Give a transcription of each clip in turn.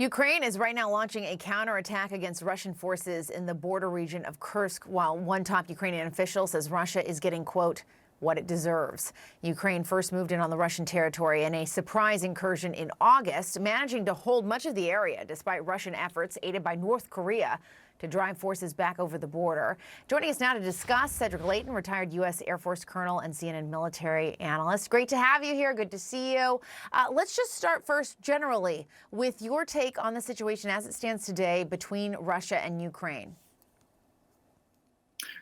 Ukraine is right now launching a counterattack against Russian forces in the border region of Kursk, while one top Ukrainian official says Russia is getting, quote, what it deserves. Ukraine first moved in on the Russian territory in a surprise incursion in August, managing to hold much of the area despite Russian efforts aided by North Korea to drive forces back over the border. Joining us now to discuss, Cedric Leighton, retired U.S. Air Force colonel and CNN military analyst. Great to have you here. Good to see you. Let's just start first generally with your take on the situation as it stands today between Russia and Ukraine.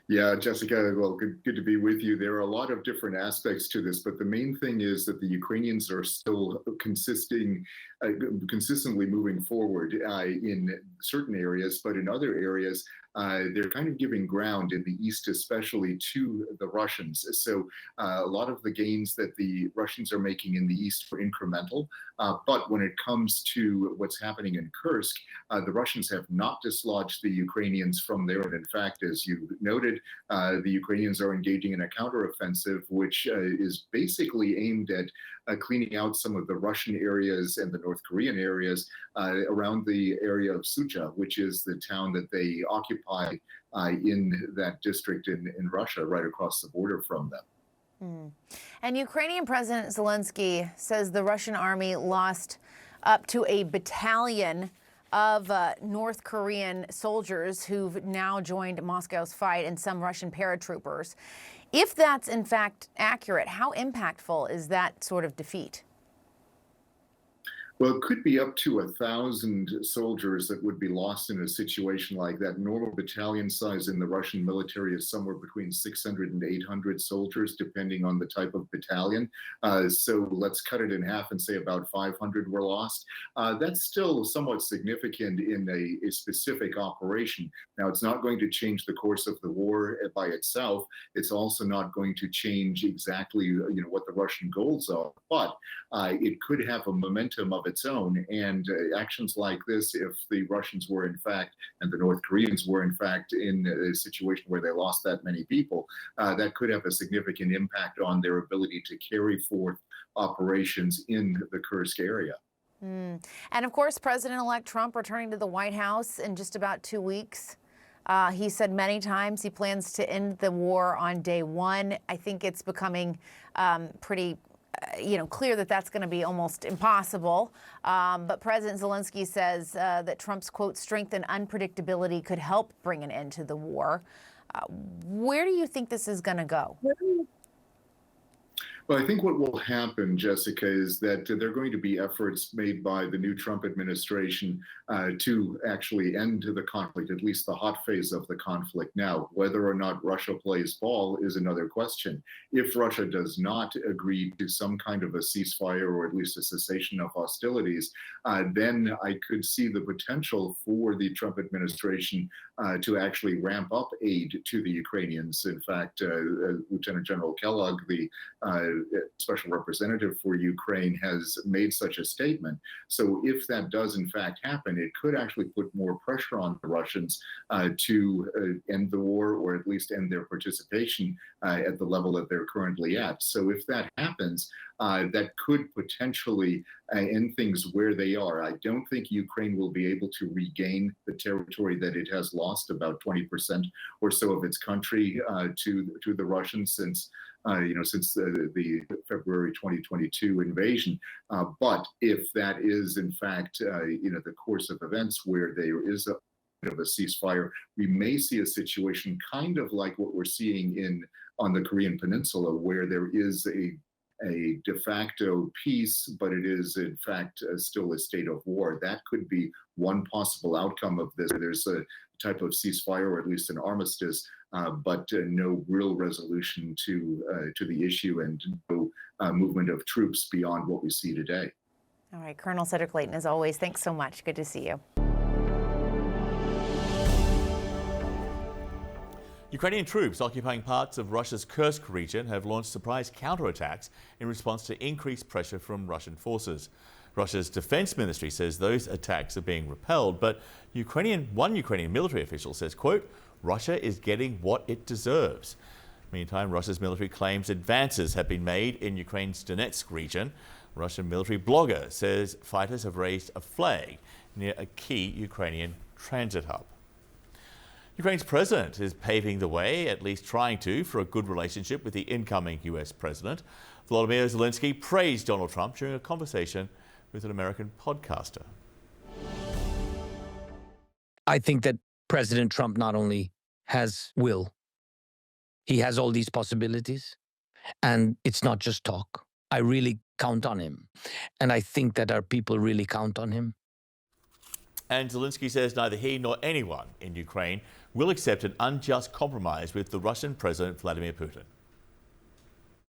Yeah, Jessica, well, good to be with you. There are a lot of different aspects to this, but the main thing is that the Ukrainians are still consistently moving forward in certain areas, but in other areas, they're kind of giving ground in the east, especially to the Russians. So a lot of the gains that the Russians are making in the east are incremental. But when it comes to what's happening in Kursk, the Russians have not dislodged the Ukrainians from there. And in fact, as you noted, the Ukrainians are engaging in a counteroffensive, which is basically aimed at cleaning out some of the Russian areas and the North Korean areas around the area of Sucha, which is the town that they occupy in that district in Russia, right across the border from them. And Ukrainian President Zelensky says the Russian army lost up to a battalion of North Korean soldiers who've now joined Moscow's fight and some Russian paratroopers. If that's in fact accurate, how impactful is that sort of defeat? Well, it could be up to 1,000 soldiers that would be lost in a situation like that. Normal battalion size in the Russian military is somewhere between 600 and 800 soldiers, depending on the type of battalion. So let's cut it in half and say about 500 were lost. That's still somewhat significant in a specific operation. Now, it's not going to change the course of the war by itself. It's also not going to change exactly what the Russian goals are, but it could have a momentum of its own, and actions like this, if the Russians were in fact, and the North Koreans were in fact in a situation where they lost that many people, that could have a significant impact on their ability to carry forth operations in the Kursk area. And of course, President-elect Trump returning to the White House in just about 2 weeks. He said many times he plans to end the war on day one. I think it's becoming pretty clear that that's going to be almost impossible. But President Zelensky says that Trump's, quote, strength and unpredictability could help bring an end to the war. Where do you think this is going to go? Well, I think what will happen, Jessica, is that there are going to be efforts made by the new Trump administration to actually end the conflict, at least the hot phase of the conflict. Now, whether or not Russia plays ball is another question. If Russia does not agree to some kind of a ceasefire or at least a cessation of hostilities, then I could see the potential for the Trump administration to actually ramp up aid to the Ukrainians. In fact, Lieutenant General Kellogg, the special representative for Ukraine, has made such a statement. So if that does in fact happen, it could actually put more pressure on the Russians to end the war, or at least end their participation at the level that they're currently at. So if that happens, that could potentially end things where they are. I don't think Ukraine will be able to regain the territory that it has lost, about 20% or so of its country, to the Russians since the February 2022 invasion. But if that is in fact the course of events where there is a bit of a ceasefire, we may see a situation kind of like what we're seeing on the Korean Peninsula, where there is a de facto peace, but it is in fact still a state of war. That could be one possible outcome of this. There's a type of ceasefire, or at least an armistice, but no real resolution to the issue, and no movement of troops beyond what we see today. All right, Colonel Cedric Leighton, as always, thanks so much. Good to see you. Ukrainian troops occupying parts of Russia's Kursk region have launched surprise counterattacks in response to increased pressure from Russian forces. Russia's defense ministry says those attacks are being repelled, but one Ukrainian military official says, quote, Russia is getting what it deserves. Meantime, Russia's military claims advances have been made in Ukraine's Donetsk region. Russian military blogger says fighters have raised a flag near a key Ukrainian transit hub. Ukraine's president is paving the way, at least trying to, for a good relationship with the incoming US president. Volodymyr Zelensky praised Donald Trump during a conversation with an American podcaster. I think that President Trump not only has will, he has all these possibilities, and it's not just talk. I really count on him, and I think that our people really count on him. And Zelensky says neither he nor anyone in Ukraine will accept an unjust compromise with the Russian President Vladimir Putin.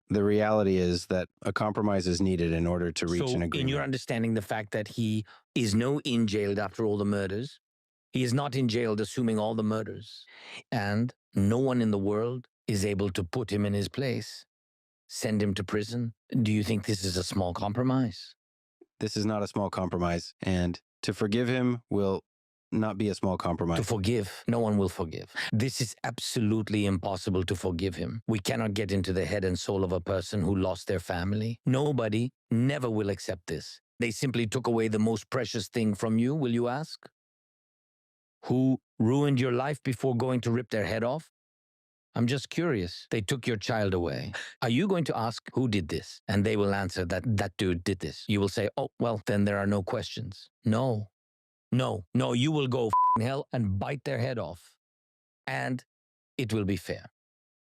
The reality is that a compromise is needed in order to reach an agreement. In your understanding, the fact that he is in jailed after all the murders, he is not in jail assuming all the murders, and no one in the world is able to put him in his place, send him to prison. Do you think this is a small compromise? This is not a small compromise, and to forgive him will not be a small compromise. To forgive, no one will forgive. This is absolutely impossible to forgive him. We cannot get into the head and soul of a person who lost their family. Nobody never will accept this. They simply took away the most precious thing from you, will you ask? Who ruined your life before going to rip their head off? I'm just curious. They took your child away. Are you going to ask who did this? And they will answer that dude did this. You will say, oh, well, then there are no questions. No, you will go hell and bite their head off. And it will be fair.